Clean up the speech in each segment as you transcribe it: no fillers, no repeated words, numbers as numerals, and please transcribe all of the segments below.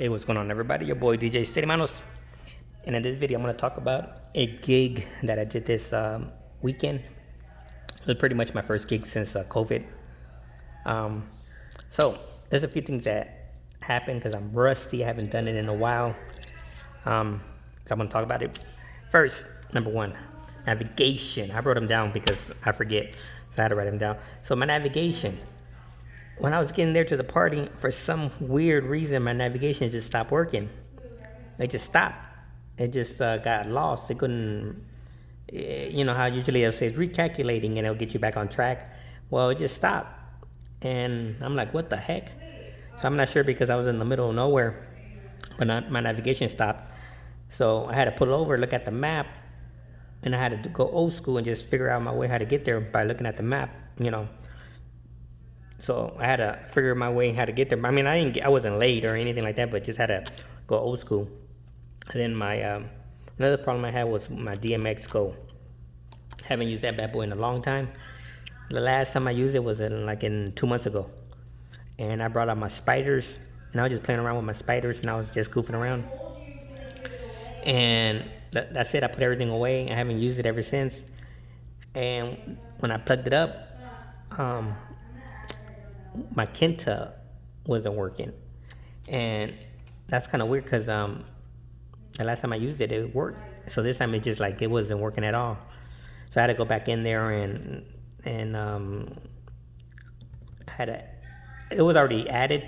Hey, what's going on, everybody? Your boy DJ Steady Manos. And in this video, I'm going to talk about a gig that I did this weekend. It was pretty much my first gig since COVID. Um, so, there's a few things that happened because I'm rusty. I haven't done it in a while. So, I'm going to talk about it. First, number one, navigation. I wrote them down because I forget. So, I had to write them down. So, my navigation. When I was getting there to the party, for some weird reason, my navigation just stopped working. It just stopped. It just got lost. It couldn't, you know how usually it'll say recalculating and it'll get you back on track. Well, it just stopped. And I'm like, what the heck? So I'm not sure because I was in the middle of nowhere, but my navigation stopped. So I had to pull it over, look at the map, and I had to go old school and just figure out my way how to get there by looking at the map, you know. So I had to figure my way how to get there. I mean, I wasn't late or anything like that, but just had to go old school. And then my another problem I had was my DMX Go. Haven't used that bad boy in a long time. The last time I used it was in 2 months ago. And I brought out my spiders, and I was just playing around with my spiders, and I was just goofing around. And that's it. I put everything away. I haven't used it ever since. And when I plugged it up, my Kenta wasn't working, and that's kind of weird because the last time I used it, it worked. So this time it just like it wasn't working at all. So I had to go back in there and it was already added.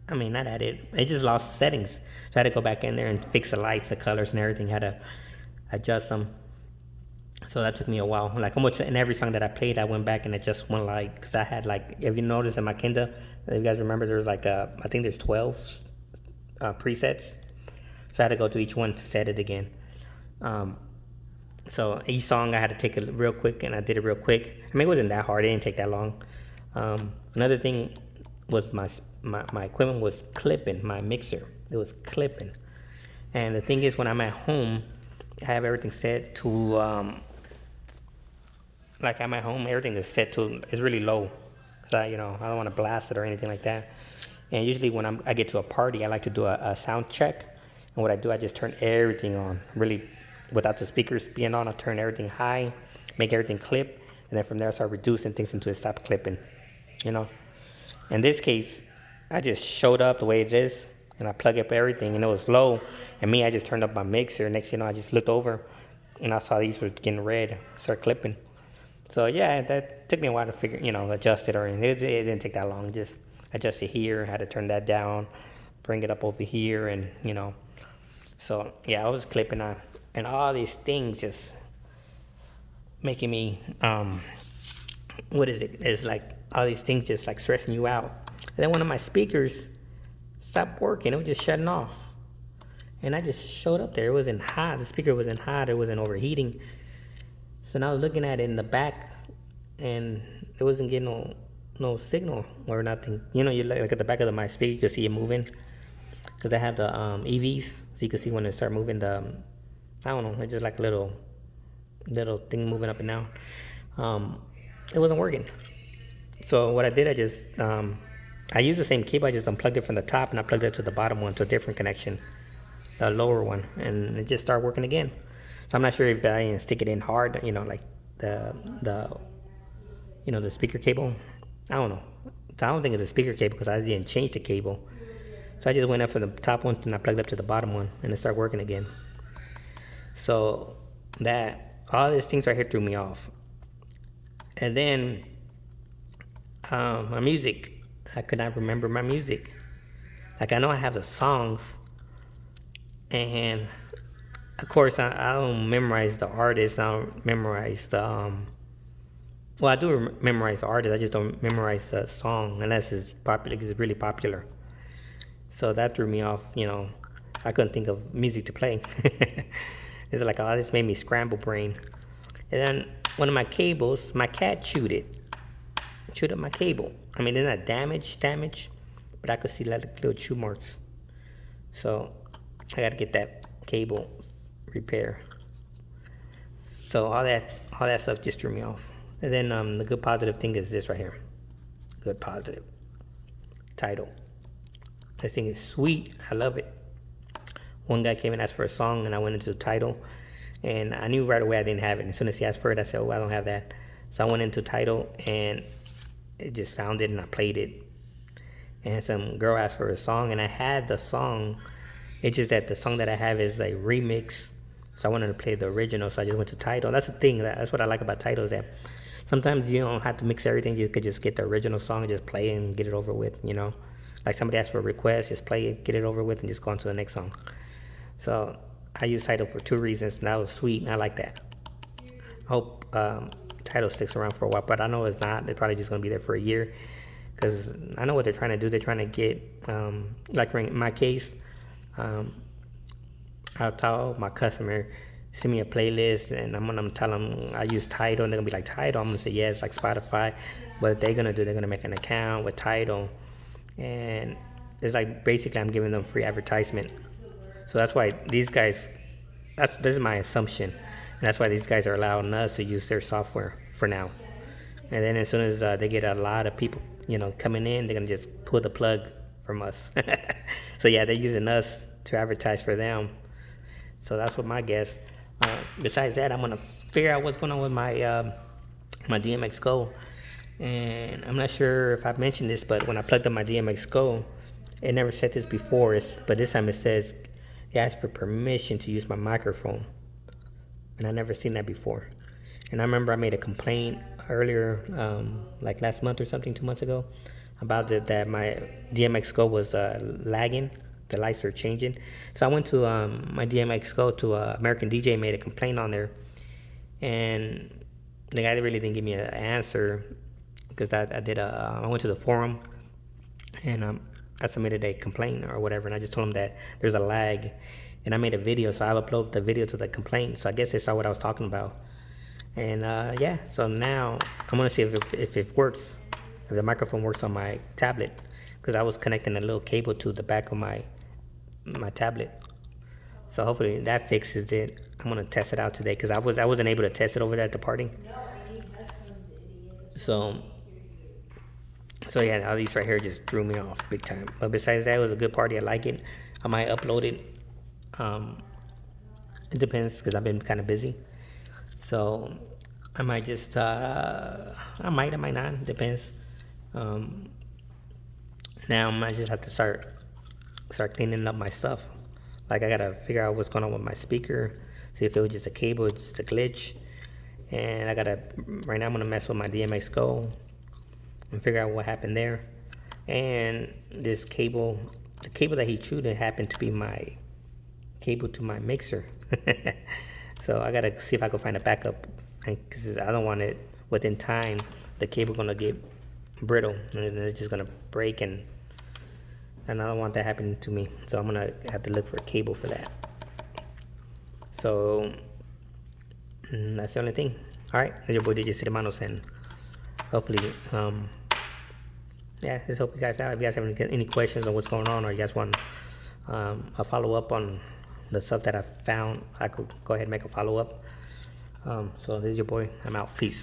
I mean, not added. It just lost settings. So I had to go back in there and fix the lights, the colors, and everything. Had to adjust them. So that took me a while. Like almost in every song that I played, I went back and adjusted one light because I had like, if you notice in my Kenda, if you guys remember, there was like I think there's 12 presets. So I had to go to each one to set it again. So each song I had to take it real quick, and I did it real quick. I mean, it wasn't that hard. It didn't take that long. Another thing was my equipment was clipping. My mixer, it was clipping. And the thing is, when I'm at home, I have everything set to like I'm at home, everything is set to is really low, cause I don't want to blast it or anything like that. And usually when I get to a party, I like to do a sound check. And what I do, I just turn everything on, really, without the speakers being on. I turn everything high, make everything clip, and then from there I start reducing things until it stops clipping. In this case, I just showed up the way it is, and I plug up everything, and it was low. And me, I just turned up my mixer. Next thing you know, I just looked over, and I saw these were getting red, start clipping. So yeah, that took me a while to figure, adjust it, or it didn't take that long. Just adjust it here, had to turn that down, bring it up over here, and So yeah, I was clipping on, and all these things just making me, what is it? It's like all these things just like stressing you out. And then one of my speakers stopped working. It was just shutting off. And I just showed up there. It wasn't hot. The speaker wasn't hot. It wasn't overheating. So now I was looking at it in the back, and it wasn't getting no signal or nothing. You look at the back of my speaker, you can see it moving. Because I have the EVs, so you can see when it start moving I don't know, it's just like a little thing moving up and down. It wasn't working. So what I did, I used the same cable, I just unplugged it from the top, and I plugged it to the bottom one, to a different connection, the lower one, and it just started working again. So I'm not sure if I didn't stick it in hard, like the speaker cable. I don't know. So I don't think it's a speaker cable because I didn't change the cable. So I just went up for the top one, and I plugged up to the bottom one, and it started working again. So all these things right here threw me off. And then my music, I could not remember my music. Like I know I have the songs, and of course I don't memorize the artist. I don't memorize the well, I do memorize the artist. I just don't memorize the song unless it's popular, because it's really popular. So that threw me off. I couldn't think of music to play. It's like, oh, this made me scramble brain. And then one of my cables, my cat chewed up my cable. I mean, they're not damaged, but I could see like little chew marks. So I got to get that cable repaired. So all that stuff just threw me off. And then the good positive thing is this right here. Good positive title. This thing is sweet. I love it. One guy came and asked for a song, and I went into the title, and I knew right away I didn't have it. As soon as he asked for it, I said, "Oh, I don't have that." So I went into title, and it just found it, and I played it. And some girl asked for a song, and I had the song. It's just that the song that I have is a remix, so I wanted to play the original. So I just went to title. That's the thing. That's what I like about title, is that sometimes you don't have to mix everything. You could just get the original song and just play it and get it over with. Like somebody asked for a request, just play it, get it over with, and just go on to the next song. So I use title for 2 reasons, and that was sweet, and I like that. I hope title sticks around for a while, but I know it's not. They're probably just going to be there for a year, because I know what they're trying to do. They're trying to get, like for in my case, I'll tell my customer, send me a playlist, and I'm going to tell them I use Tidal, and they're going to be like, Tidal? I'm going to say, yeah, it's like Spotify. What they're going to do, they're going to make an account with Tidal, and it's like basically I'm giving them free advertisement. So that's why these guys, this is my assumption, and that's why these guys are allowing us to use their software for now. And then as soon as they get a lot of people, coming in, they're going to just pull the plug from us. So yeah, they're using us to advertise for them. So that's what my guess. Besides that, I'm going to figure out what's going on with my my DMX Go. And I'm not sure if I've mentioned this, but when I plugged up my DMX Go, it never said this before, but this time it says it asked for permission to use my microphone. And I never seen that before. And I remember I made a complaint earlier, like last month or something, 2 months ago, about that my DMX Go was lagging. The lights were changing. So I went to my DMX Go to American DJ, made a complaint on there. And the guy really didn't give me an answer, because I went to the forum, and I submitted a complaint or whatever, and I just told him that there's a lag, and I made a video, so I've uploaded the video to the complaint. So I guess they saw what I was talking about. And yeah, so now I'm gonna see if it works, if the microphone works on my tablet, because I was connecting a little cable to the back of my tablet. So hopefully that fixes it. I'm gonna test it out today, because I wasn't able to test it over there at the party. So yeah, all these right here just threw me off big time. But besides that, it was a good party. I like it. I might upload it. It depends, because I've been kind of busy. So I might just, I might not. It depends. Now I might just have to start cleaning up my stuff. Like, I gotta figure out what's going on with my speaker. See if it was just a cable, it's just a glitch. And right now I'm gonna mess with my DMX Go and figure out what happened there. And this cable, the cable that he chewed, it happened to be my cable to my mixer. So I gotta see if I can find a backup, because I don't want it within time, the cable gonna get brittle and it's just gonna break, and I don't want that happening to me. So I'm gonna have to look for a cable for that. So that's the only thing. All right, that's your boy DJ Cinemanos, and hopefully, yeah, just help you guys out. If you guys have any questions on what's going on, or you guys want a follow up on the stuff that I found, I could go ahead and make a follow up. So this is your boy. I'm out. Peace.